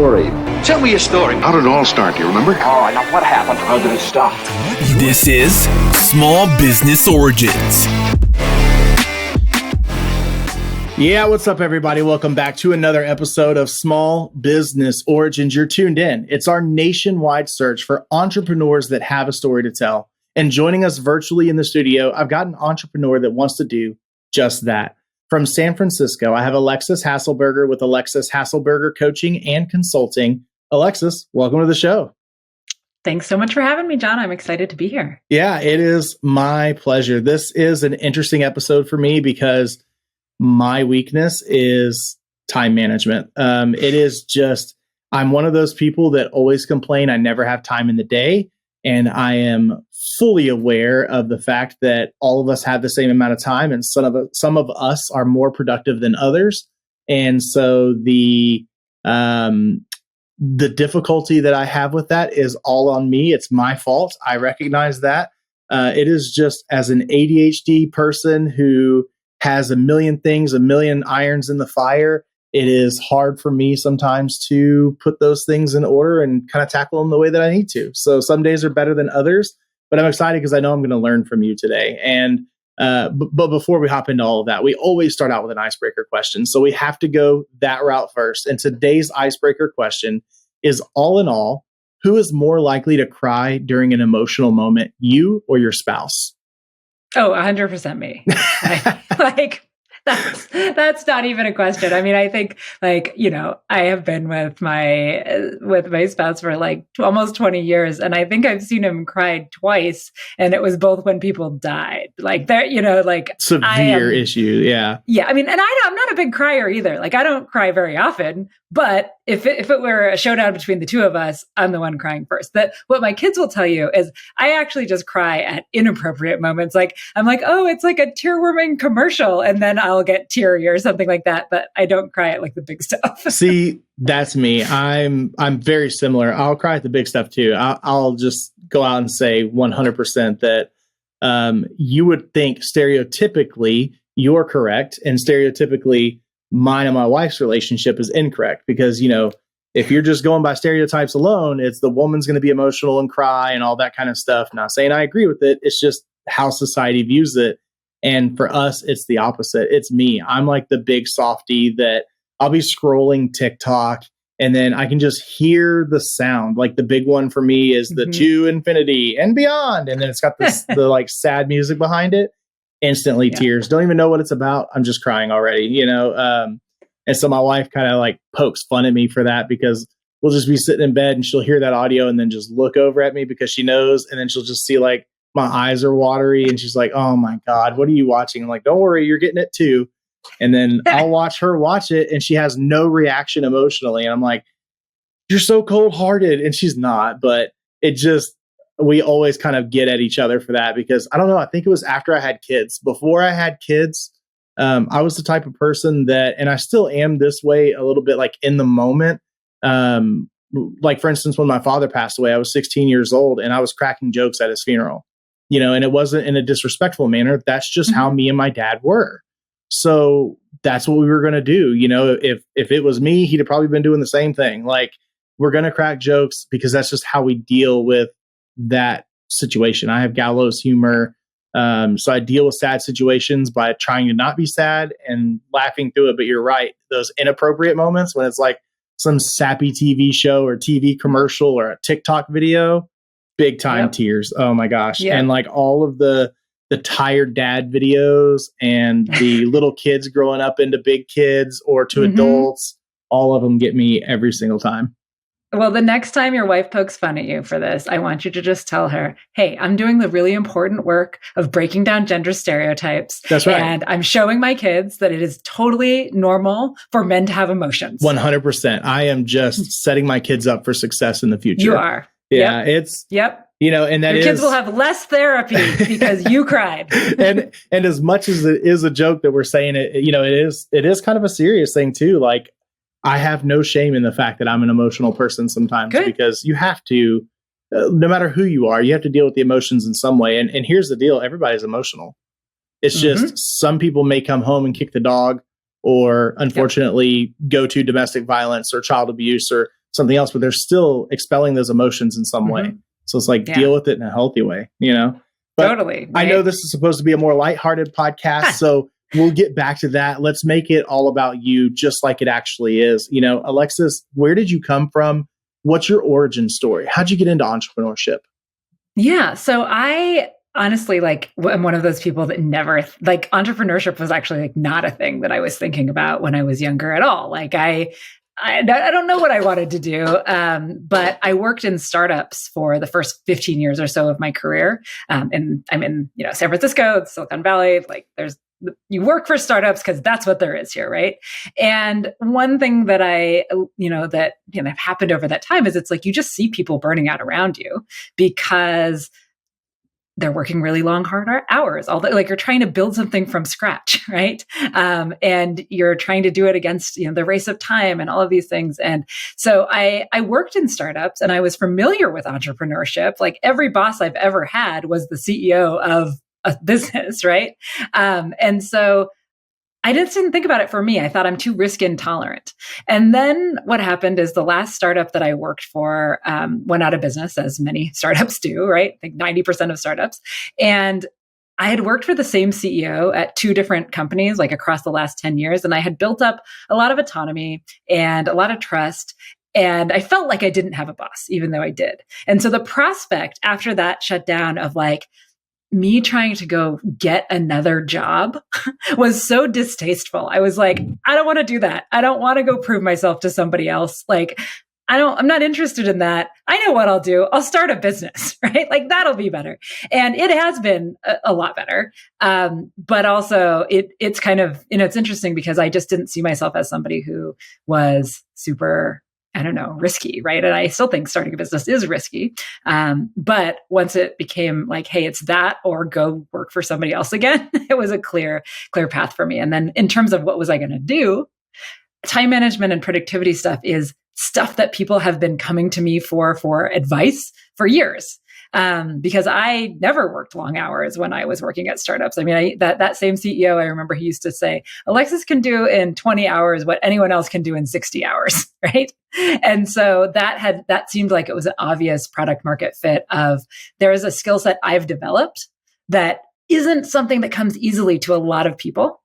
Story. Tell me a story. How did it all start? Do you remember? Oh, now what happened? How did it stop? This is Small Business Origins. Yeah, what's up, everybody? Welcome back to another episode of Small Business Origins. You're tuned in. It's our nationwide search for entrepreneurs that have a story to tell. And joining us virtually in the studio, I've got an entrepreneur that wants to do just that. From San Francisco, I have Alexis Haselberger with Alexis Haselberger Coaching and Consulting. Alexis, welcome to the show. Thanks so much for having me, John. I'm excited to be here. Yeah, it is my pleasure. This is an interesting episode for me because my weakness is time management. It is just, I'm one of those people that always complain I never have time in the day. And I am fully aware of the fact that all of us have the same amount of time, and some of us are more productive than others. And so the difficulty that I have with that is all on me. It's my fault. I recognize that. It is just, as an ADHD person who has a million things, a million irons in the fire, it is hard for me sometimes to put those things in order and kind of tackle them the way that I need to. So some days are better than others, but I'm excited because I know I'm going to learn from you today. And but before we hop into all of that, we always start out with an icebreaker question. So we have to go that route first. And today's icebreaker question is, all in all, who is more likely to cry during an emotional moment, you or your spouse? Oh, 100% me. That's not even a question. I mean, I think I have been with my spouse for almost 20 years, and I think I've seen him cry twice, and it was both when people died. Severe issue. Yeah. Yeah. I mean, and I'm not a big crier either. I don't cry very often, but if it were a showdown between the two of us, I'm the one crying first. That what my kids will tell you is I actually just cry at inappropriate moments. I'm like, oh, it's like a tear-warming commercial, and then I'll get teary or something like that. But I don't cry at the big stuff. See, that's me. I'm very similar. I'll cry at the big stuff too. I'll just go out and say 100% that you would think stereotypically you're correct, and stereotypically mine and my wife's relationship is incorrect, because, if you're just going by stereotypes alone, it's the woman's going to be emotional and cry and all that kind of stuff. Not saying I agree with it. It's just how society views it. And for us, it's the opposite. It's me. I'm like the big softie that I'll be scrolling TikTok and then I can just hear the sound. Like the big one for me is the to infinity and beyond. And then it's got this, the sad music behind it. Instantly tears. Don't even know what it's about. I'm just crying already, and so my wife kind of pokes fun at me for that, because we'll just be sitting in bed and she'll hear that audio and then just look over at me because she knows. And then she'll just see my eyes are watery and she's like, oh my God, what are you watching? I'm like, don't worry, you're getting it too. And then I'll watch her watch it and she has no reaction emotionally. And I'm like, you're so cold hearted. And she's not, but we always kind of get at each other for that, because I don't know. I think it was after I had kids. Before I had kids, I was the type of person that, and I still am this way a little bit, in the moment. For instance, when my father passed away, I was 16 years old and I was cracking jokes at his funeral, and it wasn't in a disrespectful manner. That's just how me and my dad were. So that's what we were going to do. If it was me, he'd have probably been doing the same thing. We're going to crack jokes because that's just how we deal with that situation. I have gallows humor. So I deal with sad situations by trying to not be sad and laughing through it. But you're right. Those inappropriate moments when it's some sappy TV show or TV commercial or a TikTok video, big time tears. Oh my gosh. Yep. And all of the tired dad videos and the little kids growing up into big kids or to adults, all of them get me every single time. Well, the next time your wife pokes fun at you for this, I want you to just tell her, hey, I'm doing the really important work of breaking down gender stereotypes. That's right. And I'm showing my kids that it is totally normal for men to have emotions. 100%. I am just setting my kids up for success in the future. You are. Yeah, yep. It's... Yep. And that your kids will have less therapy because you cried. and as much as it is a joke that we're saying it, it is kind of a serious thing too. I have no shame in the fact that I'm an emotional person sometimes. Good. Because you have to, no matter who you are, you have to deal with the emotions in some way. And here's the deal. Everybody's emotional. It's just some people may come home and kick the dog or unfortunately go to domestic violence or child abuse or something else, but they're still expelling those emotions in some way. So it's like, deal with it in a healthy way, But totally. Right? I know this is supposed to be a more lighthearted podcast, so we'll get back to that. Let's make it all about you, just like it actually is. Alexis, where did you come from? What's your origin story? How'd you get into entrepreneurship? Yeah. So I honestly, I'm one of those people that never, entrepreneurship was actually not a thing that I was thinking about when I was younger at all. I don't know what I wanted to do, but I worked in startups for the first 15 years or so of my career. And I'm in, San Francisco, Silicon Valley. You work for startups because that's what there is here, right? And one thing that that happened over that time is it's like you just see people burning out around you because they're working really long, hard hours. You're trying to build something from scratch, right? And you're trying to do it against the race of time and all of these things. And so I worked in startups and I was familiar with entrepreneurship. Like every boss I've ever had was the CEO of a business, right? And so I just didn't think about it for me. I thought I'm too risk intolerant. And then what happened is the last startup that I worked for went out of business, as many startups do, right? I think 90% of startups. And I had worked for the same CEO at two different companies, across the last 10 years. And I had built up a lot of autonomy and a lot of trust. And I felt like I didn't have a boss, even though I did. And so the prospect after that shut down of me trying to go get another job was so distasteful. I was like, I don't want to do that. I don't want to go prove myself to somebody else. I'm not interested in that. I know what I'll do. I'll start a business, right? That'll be better. And it has been a lot better. But also it's kind of, it's interesting because I just didn't see myself as somebody who was super, risky, right? And I still think starting a business is risky. But once it became hey, it's that or go work for somebody else again, it was a clear path for me. And then in terms of what was I going to do, time management and productivity stuff is stuff that people have been coming to me for advice for years. Because I never worked long hours when I was working at startups. I mean, that same CEO, I remember he used to say, Alexis can do in 20 hours what anyone else can do in 60 hours, right? And so that seemed like it was an obvious product market fit of there is a skill set I've developed that isn't something that comes easily to a lot of people.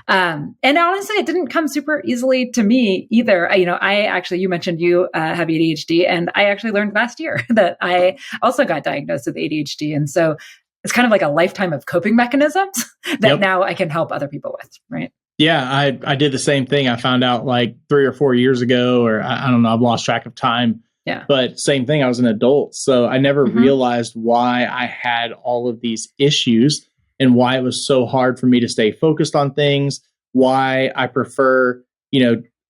And honestly, it didn't come super easily to me either. You mentioned you have ADHD, and I actually learned last year that I also got diagnosed with ADHD. And so it's kind of like a lifetime of coping mechanisms that now I can help other people with, right? Yeah, I did the same thing. I found out 3 or 4 years ago, or I don't know, I've lost track of time. Yeah. But same thing, I was an adult. So I never realized why I had all of these issues and why it was so hard for me to stay focused on things, why I prefer,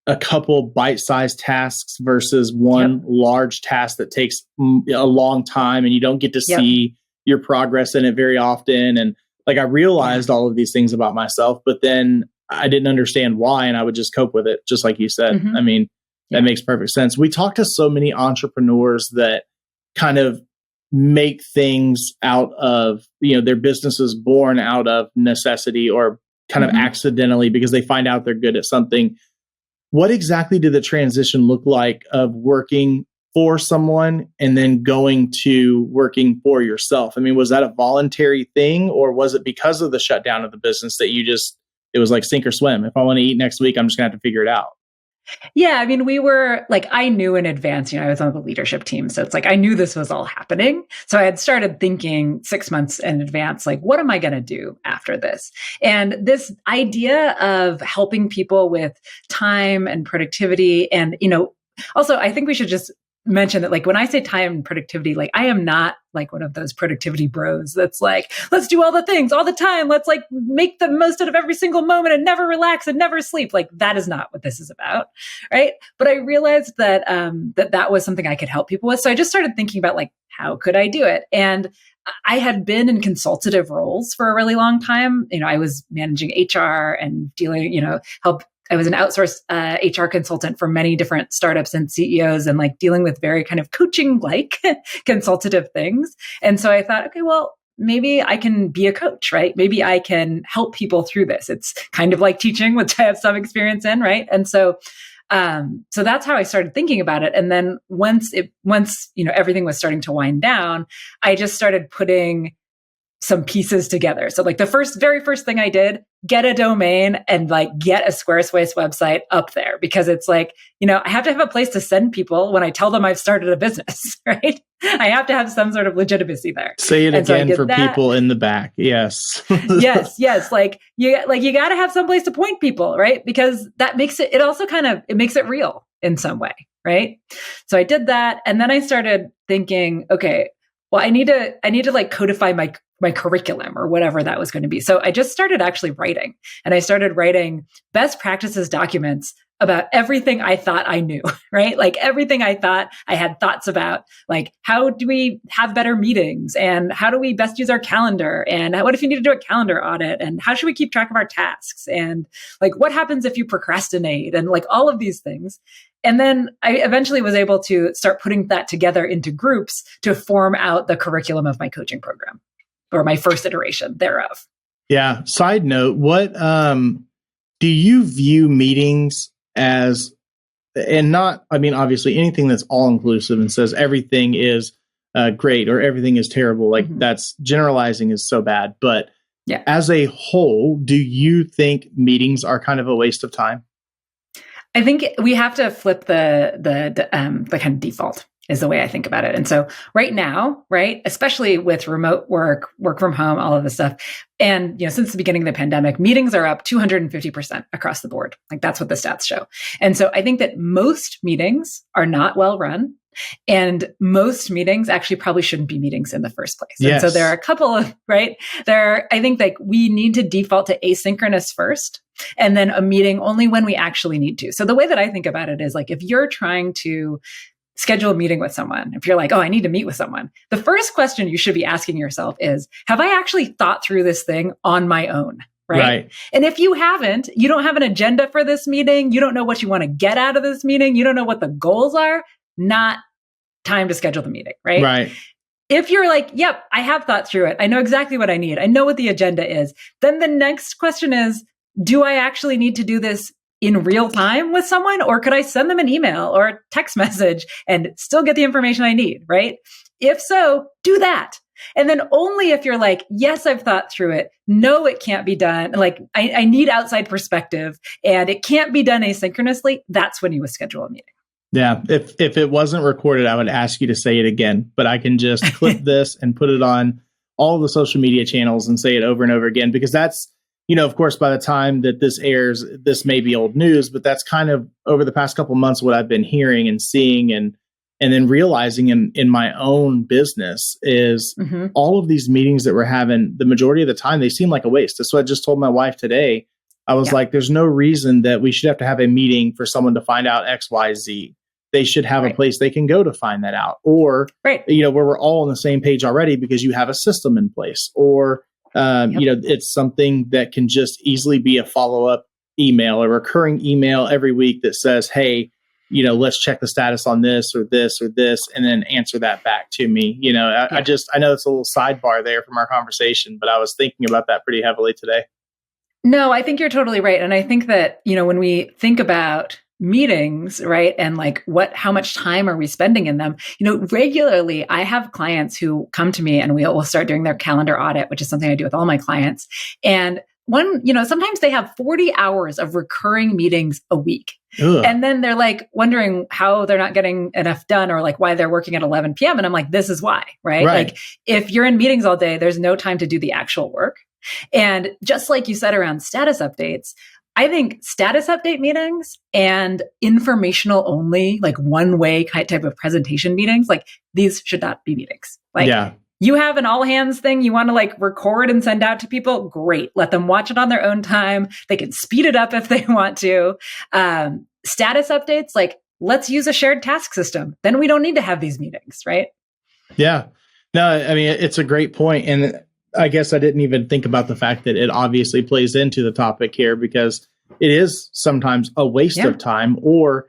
a couple bite-sized tasks versus one large task that takes a long time and you don't get to see your progress in it very often. And I realized all of these things about myself, but then I didn't understand why, and I would just cope with it, just like you said. I mean, that makes perfect sense. We talk to so many entrepreneurs that kind of make things out of, their businesses born out of necessity or kind of accidentally because they find out they're good at something. What exactly did the transition look like of working for someone and then going to working for yourself? I mean, was that a voluntary thing, or was it because of the shutdown of the business that it was like sink or swim? If I want to eat next week, I'm just gonna have to figure it out. Yeah, I mean, we were I knew in advance, I was on the leadership team. So it's I knew this was all happening. So I had started thinking 6 months in advance, what am I going to do after this? And this idea of helping people with time and productivity. And, also, I think we should just mention that when I say time and productivity, I am not one of those productivity bros that's let's do all the things all the time. Let's make the most out of every single moment and never relax and never sleep. That is not what this is about. Right. But I realized that, that was something I could help people with. So I just started thinking about how could I do it? And I had been in consultative roles for a really long time. I was managing HR and dealing, I was an outsourced HR consultant for many different startups and CEOs and dealing with very kind of coaching-like consultative things. And so I thought, okay, well, maybe I can be a coach, right? Maybe I can help people through this. It's kind of like teaching, which I have some experience in, right? And so So that's how I started thinking about it. And then once everything was starting to wind down, I just started putting some pieces together. So like the very first thing I did, get a domain and like get a Squarespace website up there, because it's like, I have to have a place to send people when I tell them I've started a business, right? I have to have some sort of legitimacy there. Say it again for people in the back. Yes. yes. Like you got to have some place to point people, right? Because that makes it also it makes it real in some way, right? So I did that. And then I started thinking, okay, well, I need to like codify my curriculum or whatever that was going to be. So I just started actually writing, and I started writing best practices documents about everything I thought I knew, right? Like everything I thought I had thoughts about, like how do we have better meetings, and how do we best use our calendar, and what if you need to do a calendar audit, and how should we keep track of our tasks, and like what happens if you procrastinate, and like all of these things. And then I eventually was able to start putting that together into groups to form out the curriculum of my coaching program, or my first iteration thereof. Yeah. Side note, what do you view meetings as, and not, I mean, obviously anything that's all inclusive and says everything is great or everything is terrible, like that's generalizing is so bad. But as a whole, do you think meetings are kind of a waste of time? I think we have to flip the kind of default is the way I think about it. And so right now, right, especially with remote work from home, all of this stuff, and since the beginning of the pandemic, meetings are up 250% across the board. Like that's what the stats show. And so I think that most meetings are not well run. And most meetings actually probably shouldn't be meetings in the first place. Yes. And so there are a couple of, right, I think like we need to default to asynchronous first, and then a meeting only when we actually need to. So the way that I think about it is like, if you're trying to schedule a meeting with someone, if you're like, oh, I need to meet with someone, the first question you should be asking yourself is, have I actually thought through this thing on my own? Right. And if you haven't, you don't have an agenda for this meeting, you don't know what you want to get out of this meeting, you don't know what the goals are, not time to schedule the meeting, right? Right. If you're like, yep, I have thought through it, I know exactly what I need, I know what the agenda is, then the next question is, do I actually need to do this in real time with someone, or could I send them an email or a text message and still get the information I need, right? If so, do that. And then only if you're like, yes, I've thought through it, no, it can't be done, like I need outside perspective and it can't be done asynchronously, that's when you would schedule a meeting. Yeah. If it wasn't recorded, I would ask you to say it again, but I can just clip this and put it on all the social media channels and say it over and over again, because that's, of course, by the time that this airs, this may be old news, but that's kind of over the past couple of months what I've been hearing and seeing and then realizing in my own business is all of these meetings that we're having, the majority of the time, they seem like a waste. That's what I just told my wife today. I was like, there's no reason that we should have to have a meeting for someone to find out X, Y, Z. They should have a place they can go to find that out, or, where we're all on the same page already because you have a system in place, or, it's something that can just easily be a follow-up email, a recurring email every week that says, hey, let's check the status on this or this or this, and then answer that back to me. I know it's a little sidebar there from our conversation, but I was thinking about that pretty heavily today. No, I think you're totally right. And I think that, when we think about meetings, right, and like how much time are we spending in them? Regularly, I have clients who come to me and we'll start doing their calendar audit, which is something I do with all my clients. And sometimes they have 40 hours of recurring meetings a week. Ugh. And then they're like wondering how they're not getting enough done, or like why they're working at 11 p.m. And I'm like, this is why, right? Like if you're in meetings all day, there's no time to do the actual work. And just like you said around status updates, I think status update meetings and informational only, like one way type of presentation meetings, like these should not be meetings. Like you have an all hands thing you want to like record and send out to people. Great. Let them watch it on their own time. They can speed it up if they want to. Status updates, like let's use a shared task system. Then we don't need to have these meetings, right? Yeah. No, I mean, it's a great point. And I guess I didn't even think about the fact that it obviously plays into the topic here, because it is sometimes a waste of time, or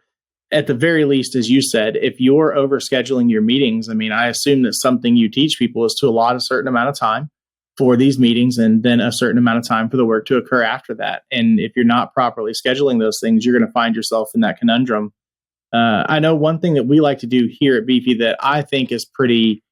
at the very least, as you said, if you're overscheduling your meetings, I mean, I assume that something you teach people is to allot a certain amount of time. for these meetings, and then a certain amount of time for the work to occur after that. And if you're not properly scheduling those things, you're going to find yourself in that conundrum. I know one thing that we like to do here at Beefy that I think is pretty,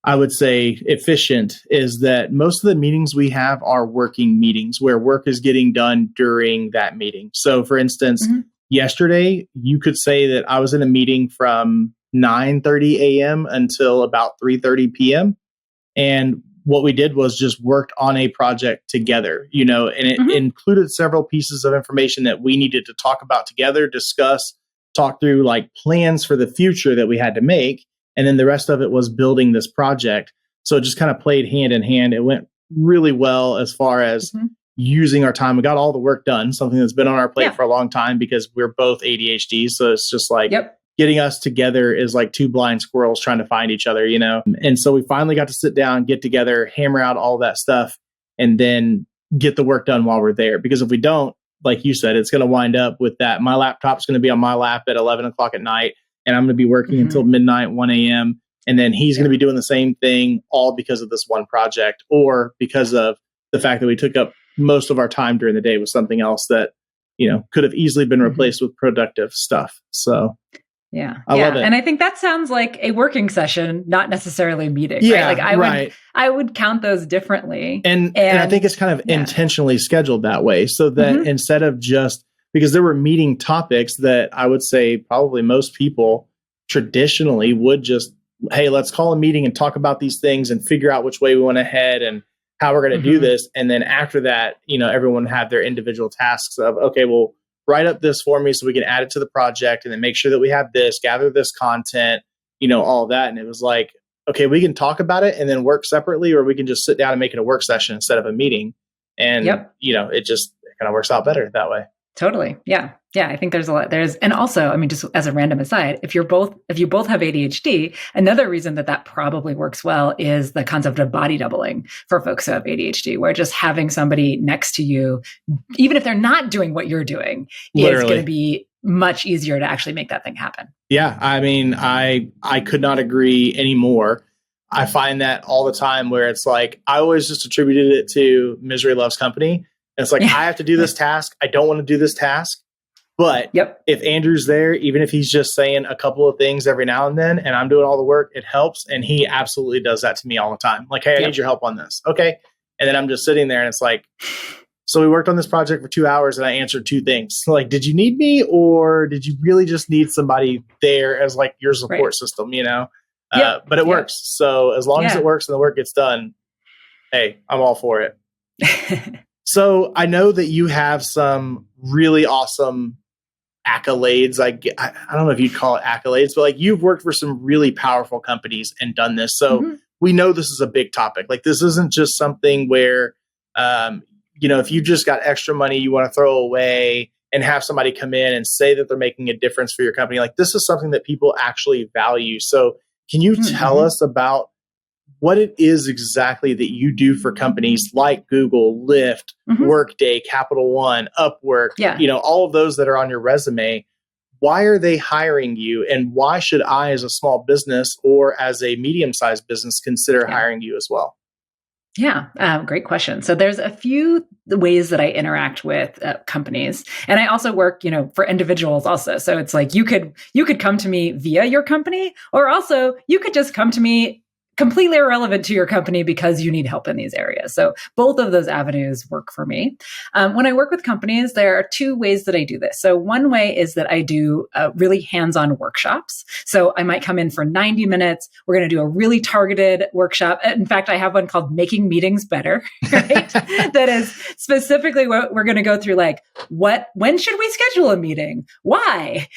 I would say, efficient, is that most of the meetings we have are working meetings where work is getting done during that meeting. So for instance, yesterday, you could say that I was in a meeting from 9:30 a.m. until about 3:30 p.m. And what we did was just worked on a project together, and it included several pieces of information that we needed to talk about together, discuss, talk through like plans for the future that we had to make. And then the rest of it was building this project. So it just kind of played hand in hand. It went really well as far as using our time. We got all the work done, something that's been on our plate for a long time because we're both ADHD. So it's just like getting us together is like two blind squirrels trying to find each other, And so we finally got to sit down, get together, hammer out all that stuff, and then get the work done while we're there. Because if we don't, like you said, it's going to wind up with that. My laptop's going to be on my lap at 11 o'clock at night, and I'm going to be working until midnight, 1 a.m. And then he's going to be doing the same thing, all because of this one project, or because of the fact that we took up most of our time during the day with something else that, could have easily been replaced with productive stuff. So I love it. And I think that sounds like a working session, not necessarily a meeting. Yeah, right? Like I would count those differently. And I think it's kind of intentionally scheduled that way so that instead of just, because there were meeting topics that I would say probably most people traditionally would just, hey, let's call a meeting and talk about these things and figure out which way we want to head and how we're going to do this. And then after that, everyone had their individual tasks of, okay, well, write up this for me so we can add it to the project and then make sure that we have this, gather this content, all of that. And it was like, okay, we can talk about it and then work separately, or we can just sit down and make it a work session instead of a meeting. And, it kind of works out better that way. Totally. Yeah. Yeah. I think there's a lot. And also, just as a random aside, if you both have ADHD, another reason that probably works well is the concept of body doubling for folks who have ADHD, where just having somebody next to you, even if they're not doing what you're doing, is going to be much easier to actually make that thing happen. Yeah. I could not agree anymore. I find that all the time where it's like, I always just attributed it to misery loves company. And it's like, I have to do this task. I don't want to do this task. But if Andrew's there, even if he's just saying a couple of things every now and then, and I'm doing all the work, it helps. And he absolutely does that to me all the time. Like, hey, I need your help on this. Okay. And then I'm just sitting there and it's like, so we worked on this project for 2 hours and I answered 2 things. Like, did you need me, or did you really just need somebody there as like your support system, But it works. So as long as it works and the work gets done, hey, I'm all for it. So I know that you have some really awesome accolades. I don't know if you'd call it accolades, but like you've worked for some really powerful companies and done this. So we know this is a big topic. Like this isn't just something where, if you just got extra money you want to throw away and have somebody come in and say that they're making a difference for your company. Like this is something that people actually value. So can you tell us about what it is exactly that you do for companies like Google, Lyft, Workday, Capital One, Upwork, all of those that are on your resume? Why are they hiring you? And why should I, as a small business or as a medium-sized business, consider hiring you as well? Yeah, great question. So there's a few ways that I interact with companies, and I also work, for individuals also. So it's like you could come to me via your company, or also you could just come to me completely irrelevant to your company because you need help in these areas. So both of those avenues work for me. When I work with companies, there are 2 ways that I do this. So one way is that I do really hands-on workshops. So I might come in for 90 minutes. We're going to do a really targeted workshop. In fact, I have one called Making Meetings Better, right? That is specifically what we're going to go through, like when should we schedule a meeting? Why?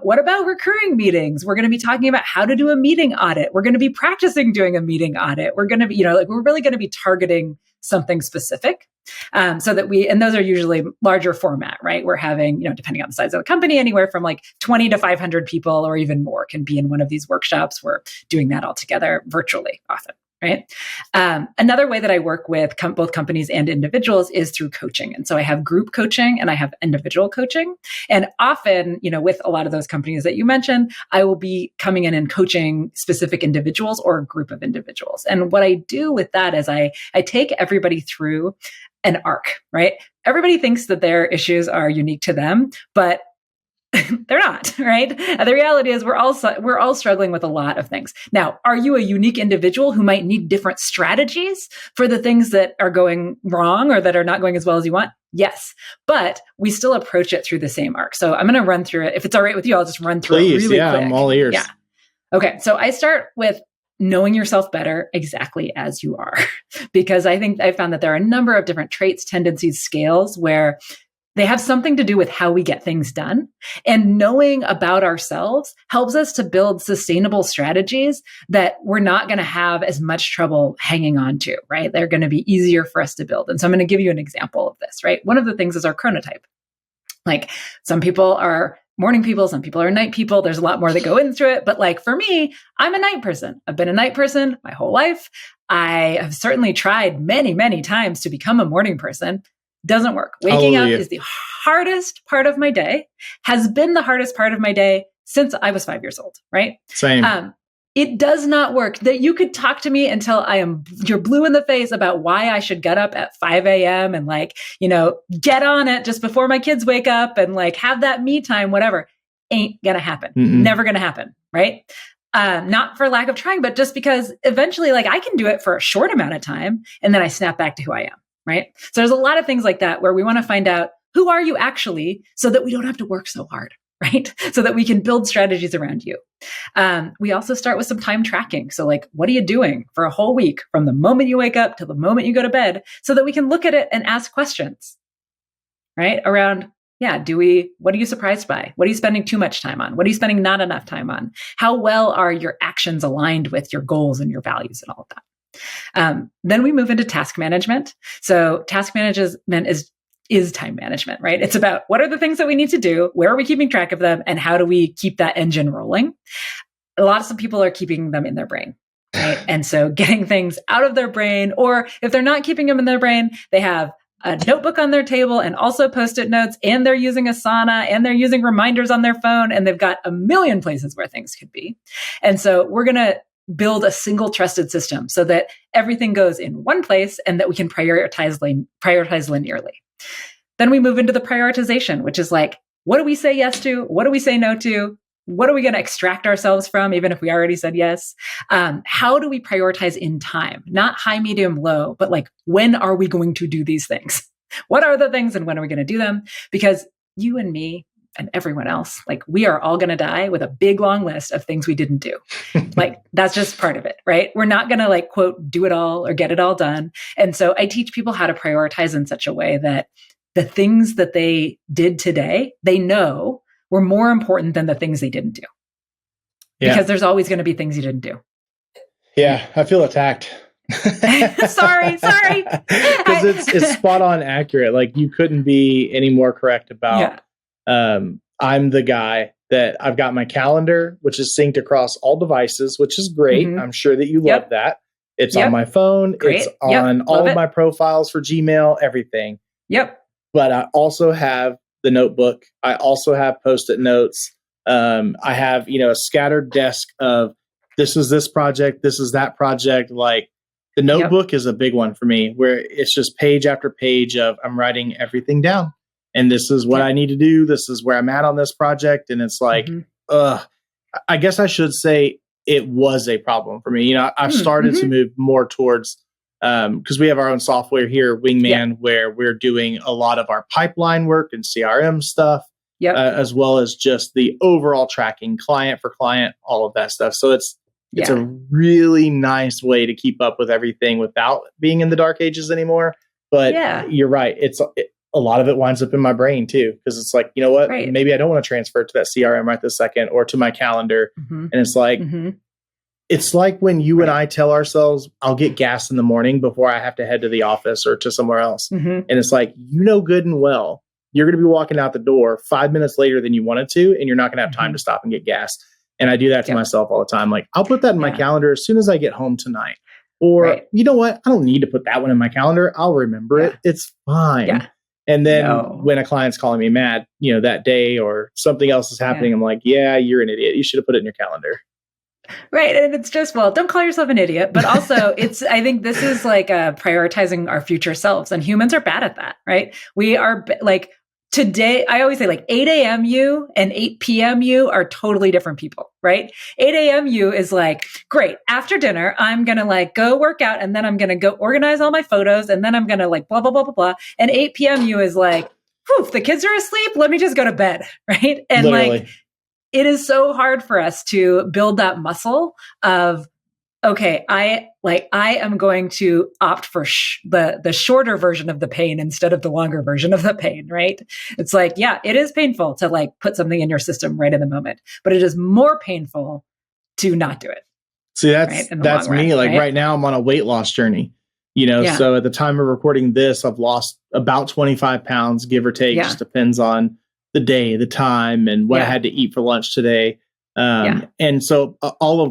What about recurring meetings? We're going to be talking about how to do a meeting audit. We're going to be practicing doing a meeting audit. We're going to be, we're really going to be targeting something specific, so that and those are usually larger format, right? We're having, depending on the size of the company, anywhere from like 20 to 500 people or even more can be in one of these workshops. We're doing that all together virtually often, right? Another way that I work with both companies and individuals is through coaching. And so I have group coaching and I have individual coaching. And often, with a lot of those companies that you mentioned, I will be coming in and coaching specific individuals or a group of individuals. And what I do with that is I take everybody through an arc, right? Everybody thinks that their issues are unique to them, but they're not, right? And the reality is we're all struggling with a lot of things. Now, are you a unique individual who might need different strategies for the things that are going wrong or that are not going as well as you want? Yes, but we still approach it through the same arc. So I'm going to run through it. If it's all right with you, I'll just run through it really quick. I'm all ears. Yeah. Okay. So I start with knowing yourself better exactly as you are, because I think I found that there are a number of different traits, tendencies, scales where they have something to do with how we get things done. And knowing about ourselves helps us to build sustainable strategies that we're not going to have as much trouble hanging on to, right? They're going to be easier for us to build. And so I'm going to give you an example of this, right? One of the things is our chronotype. Like some people are morning people, some people are night people. There's a lot more that go into it. But like for me, I'm a night person. I've been a night person my whole life. I have certainly tried many, many times to become a morning person. Doesn't work. Waking up is the hardest part of my day, has been the hardest part of my day since I was 5 years old, right? Same. It does not work. That you could talk to me until you're blue in the face about why I should get up at 5 a.m. and get on it just before my kids wake up and have that me time, whatever. Ain't gonna happen. Never gonna happen, right? Not for lack of trying, but just because eventually I can do it for a short amount of time and then I snap back to who I am. Right? So there's a lot of things like that where we want to find out who are you actually so that we don't have to work so hard, right? So that we can build strategies around you. We also start with some time tracking. So what are you doing for a whole week from the moment you wake up to the moment you go to bed so that we can look at it and ask questions, right? Around, what are you surprised by? What are you spending too much time on? What are you spending not enough time on? How well are your actions aligned with your goals and your values and all of that? Then we move into task management. So task management is time management, right? It's about what are the things that we need to do, where are we keeping track of them, and how do we keep that engine rolling? A lot of some people are keeping them in their brain, right? And so getting things out of their brain, or if they're not keeping them in their brain, they have a notebook on their table and also Post-it notes, and they're using Asana, and they're using reminders on their phone, and they've got a million places where things could be. And so we're going to build a single trusted system so that everything goes in one place and that we can prioritize linearly. Then we move into the prioritization, which is what do we say yes to? What do we say no to? What are we going to extract ourselves from, even if we already said yes? How do we prioritize in time? Not high, medium, low, but when are we going to do these things? What are the things and when are we going to do them? Because you and me and everyone else, we are all going to die with a big, long list of things we didn't do. That's just part of it, right? We're not going to quote, do it all or get it all done. And so I teach people how to prioritize in such a way that the things that they did today, they know were more important than the things they didn't do. Yeah. Because there's always going to be things you didn't do. Yeah, I feel attacked. sorry. Because it's spot on accurate. You couldn't be any more correct about I'm the guy that I've got my calendar, which is synced across all devices, which is great. I'm sure that you love that. It's on my phone. Great. It's on all of my profiles for Gmail, everything. Yep. But I also have the notebook. I also have Post-it notes. I have, a scattered desk of this is this project. This is that project. The notebook is a big one for me where it's just page after page of I'm writing everything down. And this is what I need to do. This is where I'm at on this project. And it's I guess I should say it was a problem for me. I've started to move more towards, because we have our own software here, Wingman, where we're doing a lot of our pipeline work and CRM stuff, as well as just the overall tracking client for client, all of that stuff. So it's a really nice way to keep up with everything without being in the dark ages anymore. But you're right. A lot of it winds up in my brain too, because it's you know what? Right. Maybe I don't want to transfer it to that CRM right this second or to my calendar. And it's it's like when you and I tell ourselves, I'll get gas in the morning before I have to head to the office or to somewhere else. And it's good and well, you're going to be walking out the door 5 minutes later than you wanted to, and you're not going to have time to stop and get gas. And I do that to myself all the time. I'll put that in my calendar as soon as I get home tonight. Or, Right. you know what? I don't need to put that one in my calendar. I'll remember it. It's fine. Yeah. And then No. when a client's calling me mad, that day or something else is happening, I'm like, yeah, you're an idiot. You should have put it in your calendar. Right. And it's just, well, don't call yourself an idiot, but also I think this is like prioritizing our future selves, and humans are bad at that, right? We are like, today, I always say like 8 a.m. you and 8 p.m. you are totally different people, right? 8 a.m. you is like, great, after dinner, I'm going to like go work out, and then I'm going to go organize all my photos, and then I'm going to like blah, blah, blah, blah, blah. And 8 p.m. you is like, whew, the kids are asleep. Let me just go to bed, right? And Literally. like, it is so hard for us to build that muscle of, okay, I am going to opt for the shorter version of the pain instead of the longer version of the pain, right? It's like, yeah, it is painful to like put something in your system right in the moment, but it is more painful to not do it. See, that's me. Like right now I'm on a weight loss journey, so at the time of recording this, I've lost about 25 pounds, give or take. Just depends on the day, the time, and what I had to eat for lunch today. And so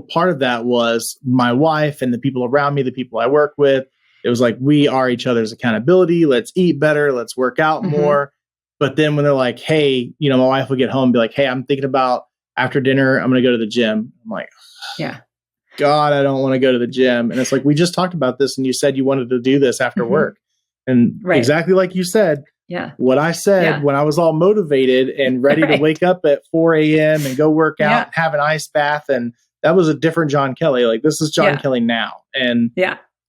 part of that was my wife and the people around me, the people I work with. It was like, we are each other's accountability. Let's eat better. Let's work out more. But then when they're like, hey, my wife will get home and be like, hey, I'm thinking about after dinner, I'm going to go to the gym. I'm like, God, I don't want to go to the gym. And it's like, we just talked about this and you said you wanted to do this after work. And exactly like you said, what I said when I was all motivated and ready to wake up at 4 a.m. and go work out and have an ice bath. And that was a different John Kelly. Like, this is John Kelly now. And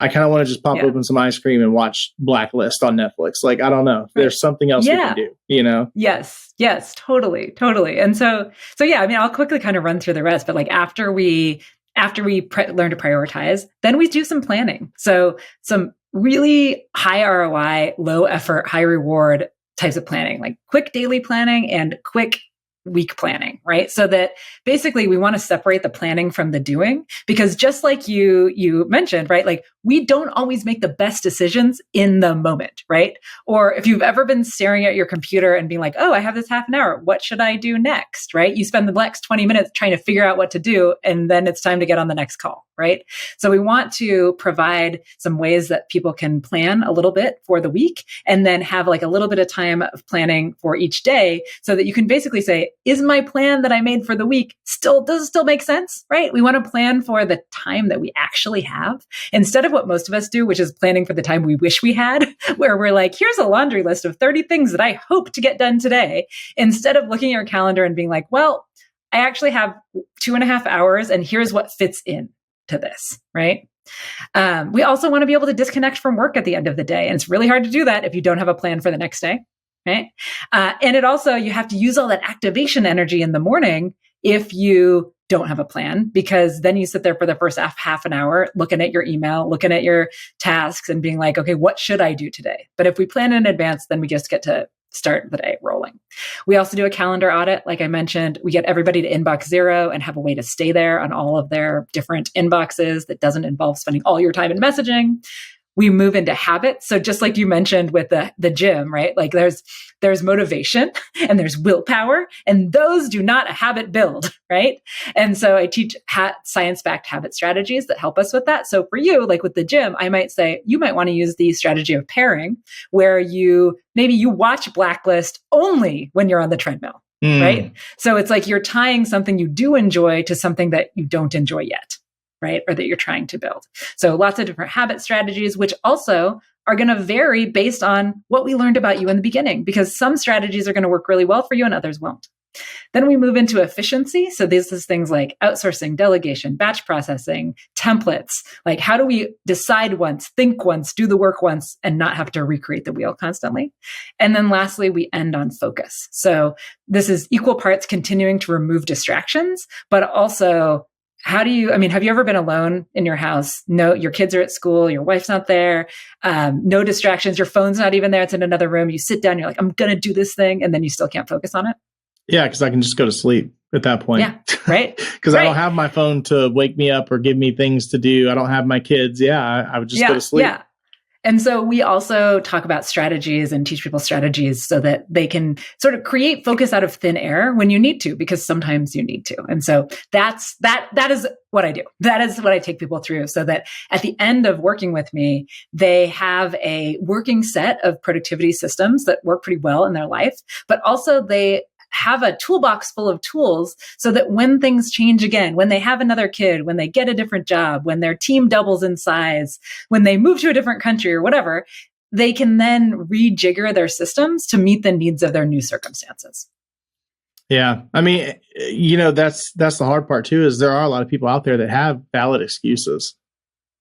I kind of want to just pop open some ice cream and watch Blacklist on Netflix. Like, I don't know. There's something else we can do, Yes, totally. And so yeah, I mean, I'll quickly kind of run through the rest, but like after we learn to prioritize, then we do some planning. So some really high ROI, low effort, high reward types of planning, like quick daily planning and quick week planning, right? So that basically we want to separate the planning from the doing, because just like you mentioned, right? Like, we don't always make the best decisions in the moment, right? Or if you've ever been staring at your computer and being like, oh, I have this half an hour, what should I do next, right? You spend the next 20 minutes trying to figure out what to do, and then it's time to get on the next call, right? So we want to provide some ways that people can plan a little bit for the week, and then have like a little bit of time of planning for each day, so that you can basically say, is my plan that I made for the week does it still make sense, right? We want to plan for the time that we actually have, instead of what most of us do, which is planning for the time we wish we had, where we're like, here's a laundry list of 30 things that I hope to get done today, instead of looking at your calendar and being like, well, I actually have 2.5 hours and here's what fits in to this, right? We also want to be able to disconnect from work at the end of the day. And it's really hard to do that if you don't have a plan for the next day, right? And it also, you have to use all that activation energy in the morning if you don't have a plan, because then you sit there for the first half an hour looking at your email, looking at your tasks and being like, okay, what should I do today? But if we plan in advance, then we just get to start the day rolling. We also do a calendar audit. Like I mentioned, we get everybody to inbox zero and have a way to stay there on all of their different inboxes that doesn't involve spending all your time in messaging. We move into habits. So just like you mentioned with the gym, right? Like there's motivation and there's willpower, and those do not a habit build, right? And so I teach science-backed habit strategies that help us with that. So for you, like with the gym, I might say you might want to use the strategy of pairing, where maybe you watch Blacklist only when you're on the treadmill, right? So it's like you're tying something you do enjoy to something that you don't enjoy yet, right? Or that you're trying to build. So lots of different habit strategies, which also are going to vary based on what we learned about you in the beginning, because some strategies are going to work really well for you and others won't. Then we move into efficiency. So this is things like outsourcing, delegation, batch processing, templates. Like, how do we decide once, think once, do the work once, and not have to recreate the wheel constantly? And then lastly, we end on focus. So this is equal parts continuing to remove distractions, but also have you ever been alone in your house? No, your kids are at school, your wife's not there, no distractions, your phone's not even there, it's in another room. You sit down, you're like, I'm going to do this thing. And then you still can't focus on it. Yeah, because I can just go to sleep at that point. Yeah, right. Because I don't have my phone to wake me up or give me things to do. I don't have my kids. Yeah, I would just go to sleep. Yeah. And so we also talk about strategies and teach people strategies so that they can sort of create focus out of thin air when you need to, because sometimes you need to. And so that is what I do. That is what I take people through, so that at the end of working with me, they have a working set of productivity systems that work pretty well in their life, but also they have a toolbox full of tools so that when things change again, when they have another kid, when they get a different job, when their team doubles in size, when they move to a different country or whatever, they can then rejigger their systems to meet the needs of their new circumstances. Yeah. I mean, that's the hard part too, is there are a lot of people out there that have valid excuses.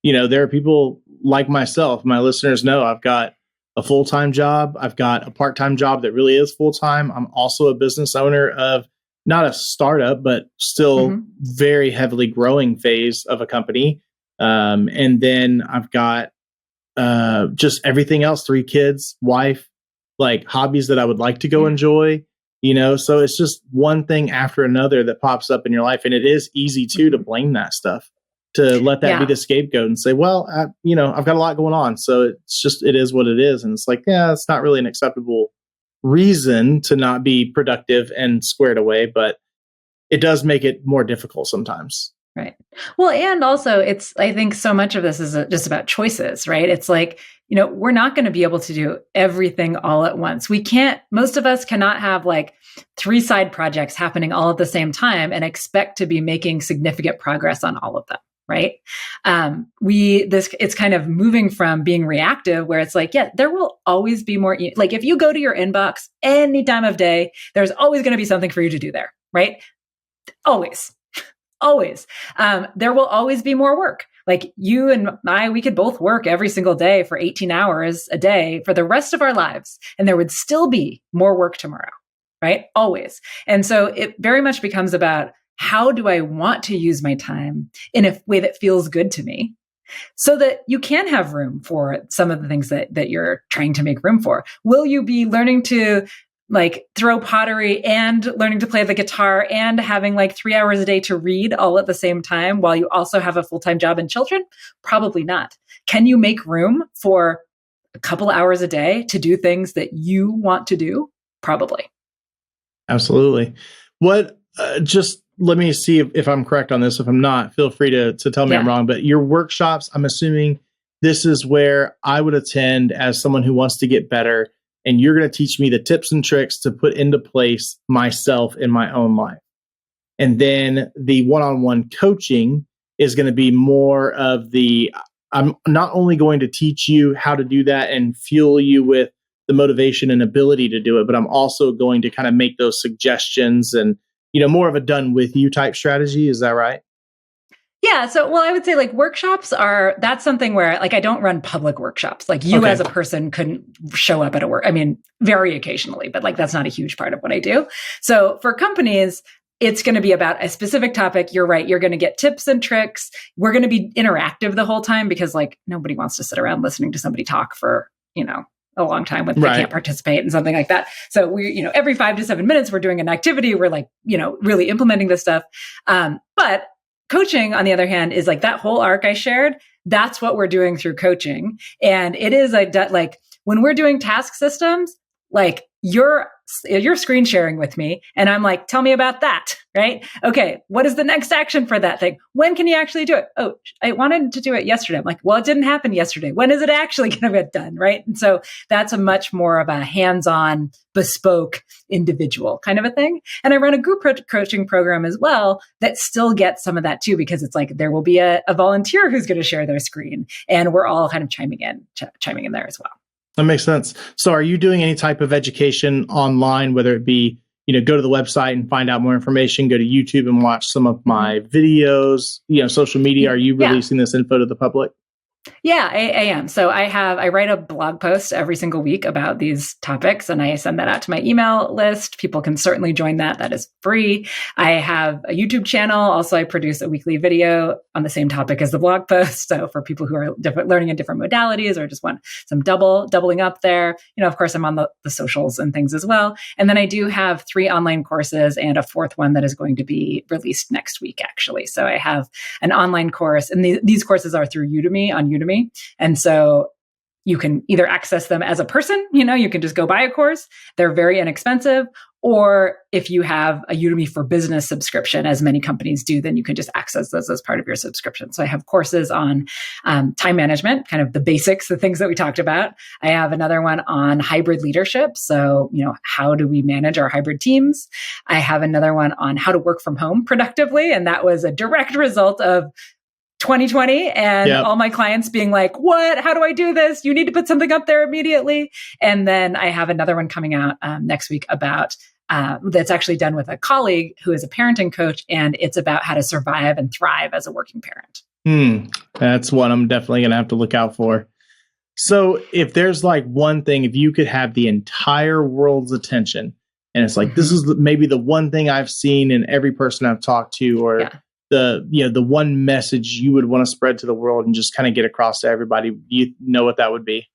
There are people like myself, my listeners know I've got a full-time job. I've got a part-time job that really is full-time. I'm also a business owner of not a startup, but still very heavily growing phase of a company. And then I've got just everything else, 3 kids, wife, like hobbies that I would like to go enjoy, so it's just one thing after another that pops up in your life. And it is easy too to blame that stuff, to let that be the scapegoat and say, well, I've got a lot going on. So it is what it is. And it's like, yeah, it's not really an acceptable reason to not be productive and squared away, but it does make it more difficult sometimes. Right. Well, and also I think so much of this is just about choices, right? It's like, we're not going to be able to do everything all at once. Most of us cannot have like 3 side projects happening all at the same time and expect to be making significant progress on all of them. Right. It's kind of moving from being reactive, where it's like, yeah, there will always be more. Like if you go to your inbox any time of day, there's always going to be something for you to do there. Right. Always. There will always be more work. Like you and I, we could both work every single day for 18 hours a day for the rest of our lives, and there would still be more work tomorrow. Right. Always. And so it very much becomes about, how do I want to use my time in a way that feels good to me, so that you can have room for some of the things that you're trying to make room for? Will you be learning to like throw pottery and learning to play the guitar and having like 3 hours a day to read all at the same time while you also have a full-time job and children? Probably not. Can you make room for a couple hours a day to do things that you want to do? Probably. Absolutely. Just let me see if I'm correct on this. If I'm not, feel free to tell me I'm wrong. But your workshops, I'm assuming this is where I would attend as someone who wants to get better. And you're going to teach me the tips and tricks to put into place myself in my own life. And then the one-on-one coaching is going to be more of I'm not only going to teach you how to do that and fuel you with the motivation and ability to do it, but I'm also going to kind of make those suggestions and more of a done with you type strategy. Is that right? Yeah. So, I would say like workshops that's something where like I don't run public workshops. Like you as a person couldn't show up at a work. I mean, very occasionally, but like that's not a huge part of what I do. So for companies, it's going to be about a specific topic. You're right. You're going to get tips and tricks. We're going to be interactive the whole time, because like nobody wants to sit around listening to somebody talk for, a long time when they can't participate and something like that. So we, every 5 to 7 minutes, we're doing an activity. We're like, really implementing this stuff. But coaching, on the other hand, is like that whole arc I shared. That's what we're doing through coaching. And it is like when we're doing task systems, like you're screen sharing with me and I'm like, tell me about that, right? Okay, what is the next action for that thing? When can you actually do it? Oh, I wanted to do it yesterday. I'm like, well, it didn't happen yesterday. When is it actually going to get done, right? And so that's a much more of a hands-on, bespoke, individual kind of a thing. And I run a group coaching program as well that still gets some of that too, because it's like there will be a volunteer who's going to share their screen, and we're all kind of chiming in there as well. That makes sense. So are you doing any type of education online, whether it be, go to the website and find out more information, go to YouTube and watch some of my videos, social media? Are you releasing this info to the public? Yeah, I am. So I write a blog post every single week about these topics, and I send that out to my email list. People can certainly join that. That is free. I have a YouTube channel. Also, I produce a weekly video on the same topic as the blog post. So for people who are learning in different modalities or just want some doubling up there, of course, I'm on the socials and things as well. And then I do have 3 online courses and a 4th one that is going to be released next week, actually. So I have an online course, and these courses are through Udemy, on Udemy. And so You can either access them as a person, you can just go buy a course. They're very inexpensive. Or if you have a Udemy for Business subscription, as many companies do, then you can just access those as part of your subscription. So I have courses on time management, kind of the basics, the things that we talked about. I have another one on hybrid leadership. So, how do we manage our hybrid teams? I have another one on how to work from home productively. And that was a direct result of 2020 and all my clients being like, what? How do I do this? You need to put something up there immediately. And then I have another one coming out next week about that's actually done with a colleague who is a parenting coach. And it's about how to survive and thrive as a working parent. That's one I'm definitely going to have to look out for. So if there's like one thing, if you could have the entire world's attention, and it's like, this is maybe the one thing I've seen in every person I've talked to, or the one message you would want to spread to the world and just kind of get across to everybody, you know what that would be?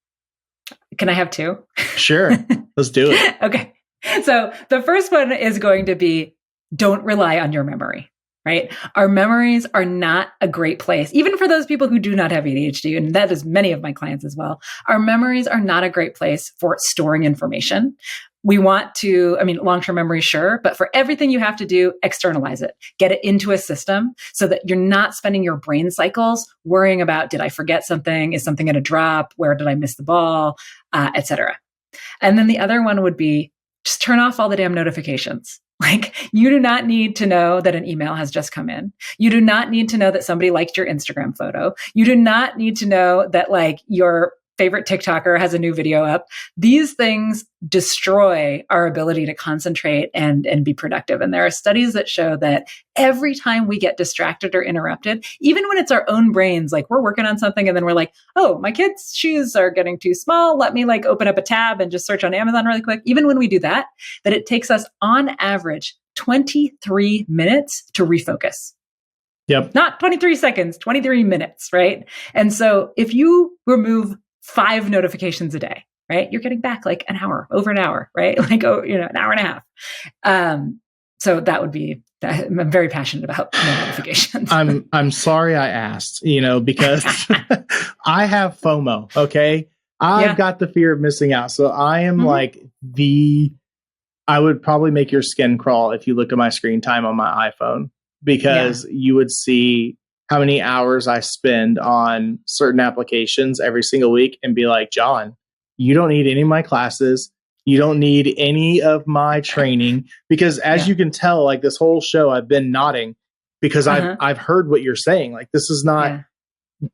Can I have two? Sure. Let's do it. Okay. So the first one is going to be, don't rely on your memory, right? Our memories are not a great place, even for those people who do not have ADHD, and that is many of my clients as well. Our memories are not a great place for storing information. We want to, long-term memory, sure, but for everything you have to do, externalize it. Get it into a system so that you're not spending your brain cycles worrying about, did I forget something? Is something going to drop? Where did I miss the ball? Etc. And then the other one would be, just turn off all the damn notifications. Like, you do not need to know that an email has just come in. You do not need to know that somebody liked your Instagram photo. You do not need to know that your favorite TikToker has a new video up. These things destroy our ability to concentrate and be productive. And there are studies that show that every time we get distracted or interrupted, even when it's our own brains, like we're working on something and then we're like, oh, my kids' shoes are getting too small. Let me open up a tab and just search on Amazon really quick. Even when we do that it takes us on average 23 minutes to refocus. Yep. Not 23 seconds, 23 minutes, right? And so if you remove 5 notifications a day, right? You're getting back over an hour, right? An hour and a half. So that would be, I'm very passionate about notifications. I'm sorry I asked, because I have FOMO. Okay. I've got the fear of missing out. So I am I would probably make your skin crawl if you look at my screen time on my iPhone, because you would see how many hours I spend on certain applications every single week and be like, John, you don't need any of my classes. You don't need any of my training, because as you can tell, this whole show, I've been nodding because I've heard what you're saying. This is not,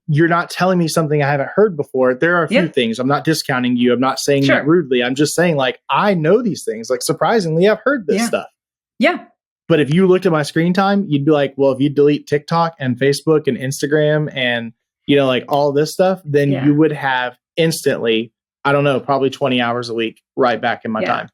you're not telling me something I haven't heard before. There are a few things. I'm not discounting you. I'm not saying that rudely. I'm just saying I know these things. Surprisingly, I've heard this stuff. Yeah. But if you looked at my screen time, you'd be like, well, if you delete TikTok and Facebook and Instagram and, all this stuff, then you would have instantly, I don't know, probably 20 hours a week right back in my time.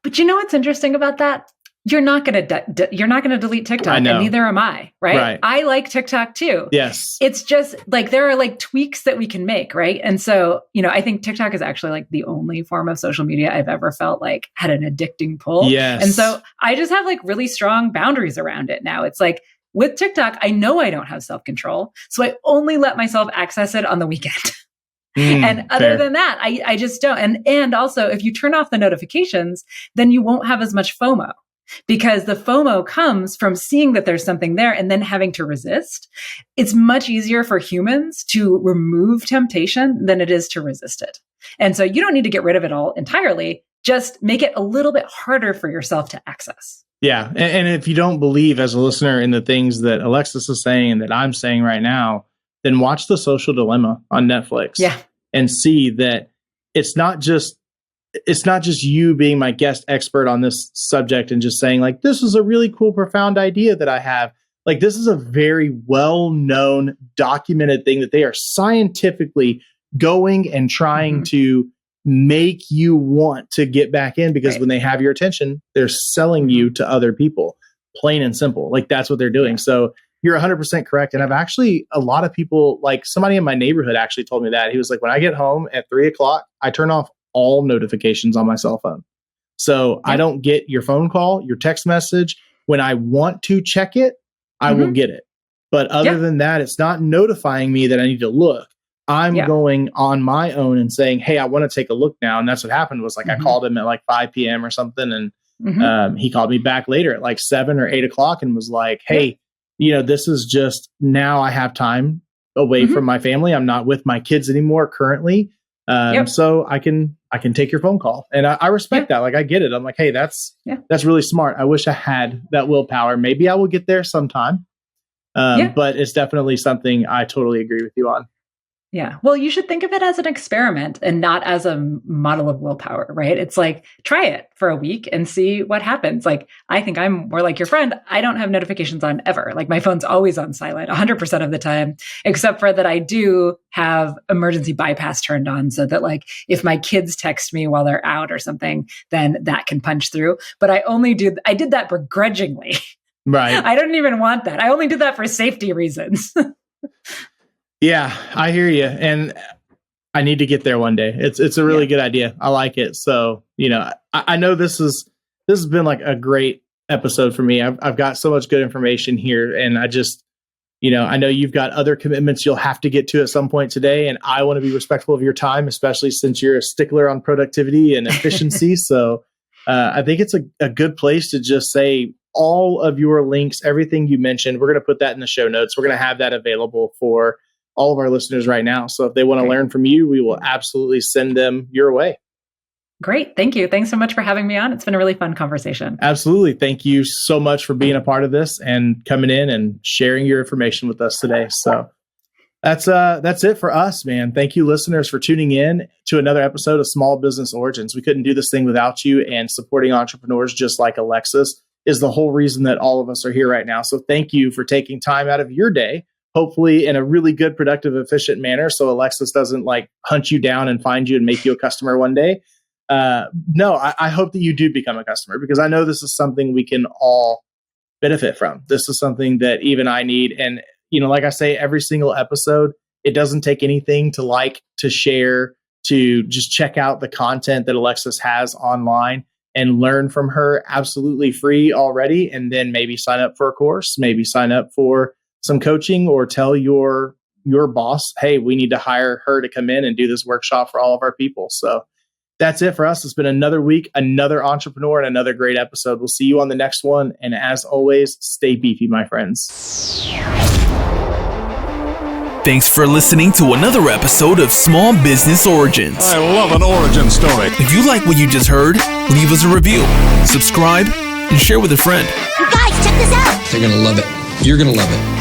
But you know what's interesting about that? You're not going to delete TikTok, and neither am I, right? I like TikTok too. Yes. It's just there are tweaks that we can make, right? And so, I think TikTok is actually the only form of social media I've ever felt had an addicting pull. Yes. And so I just have really strong boundaries around it now. It's with TikTok, I know I don't have self-control, so I only let myself access it on the weekend. And other than that, I just don't. And also, if you turn off the notifications, then you won't have as much FOMO. Because the FOMO comes from seeing that there's something there and then having to resist. It's much easier for humans to remove temptation than it is to resist it. And so you don't need to get rid of it all entirely. Just make it a little bit harder for yourself to access. Yeah. And if you don't believe as a listener in the things that Alexis is saying and that I'm saying right now, then watch The Social Dilemma on Netflix. Yeah. And see that it's not just you being my guest expert on this subject and just saying this is a really cool, profound idea that I have. This is a very well-known, documented thing that they are scientifically going and trying to make you want to get back in, because when they have your attention, they're selling you to other people, plain and simple. That's what they're doing. So you're 100% correct. And I've actually, a lot of people, somebody in my neighborhood actually told me that. He was when I get home at 3:00, I turn off all notifications on my cell phone. So I don't get your phone call, your text message. When I want to check it, I will get it. But other than that, it's not notifying me that I need to look. I'm going on my own and saying, hey, I want to take a look now. And that's what happened was like, I called him at like 5 p.m. or something. And he called me back later at like 7 or 8 o'clock and was like, hey, this is just now I have time away from my family. I'm not with my kids anymore currently. So I can take your phone call. And I respect that. Like, I get it. I'm like, hey, that's really smart. I wish I had that willpower. Maybe I will get there sometime. But it's definitely something I totally agree with you on. Yeah. Well, you should think of it as an experiment and not as a model of willpower, right? It's like, try it for a week and see what happens. Like, I think I'm more like your friend. I don't have notifications on ever. Like, my phone's always on silent 100% of the time, except for that I do have emergency bypass turned on so that like, if my kids text me while they're out or something, then that can punch through. But I did that begrudgingly. Right. I didn't even want that. I only did that for safety reasons. Yeah, I hear you. And I need to get there one day. It's a really good idea. I like it. So, I know this has been like a great episode for me. I've got so much good information here. And I just, I know you've got other commitments you'll have to get to at some point today. And I want to be respectful of your time, especially since you're a stickler on productivity and efficiency. So I think it's a good place to just say all of your links, everything you mentioned, we're going to put that in the show notes. We're going to have that available for all of our listeners right now. So if they want to learn from you, we will absolutely send them your way. Great. Thank you. Thanks so much for having me on. It's been a really fun conversation. Absolutely. Thank you so much for being a part of this and coming in and sharing your information with us today. So that's it for us, man. Thank you, listeners, for tuning in to another episode of Small Business Origins. We couldn't do this thing without you, and supporting entrepreneurs just like Alexis is the whole reason that all of us are here right now. So thank you for taking time out of your day, hopefully in a really good, productive, efficient manner, so Alexis doesn't like hunt you down and find you and make you a customer one day. No, I hope that you do become a customer, because I know this is something we can all benefit from. This is something that even I need. And, like I say, every single episode, it doesn't take anything to like, to share, to just check out the content that Alexis has online and learn from her absolutely free already. And then maybe sign up for a course, maybe sign up for some coaching, or tell your boss, hey, we need to hire her to come in and do this workshop for all of our people. So that's it for us. It's been another week, another entrepreneur, and another great episode. We'll see you on the next one. And as always, stay beefy, my friends. Thanks for listening to another episode of Small Business Origins. I love an origin story. If you like what you just heard, leave us a review, subscribe, and share with a friend. You guys, check this out. They're going to love it. You're going to love it.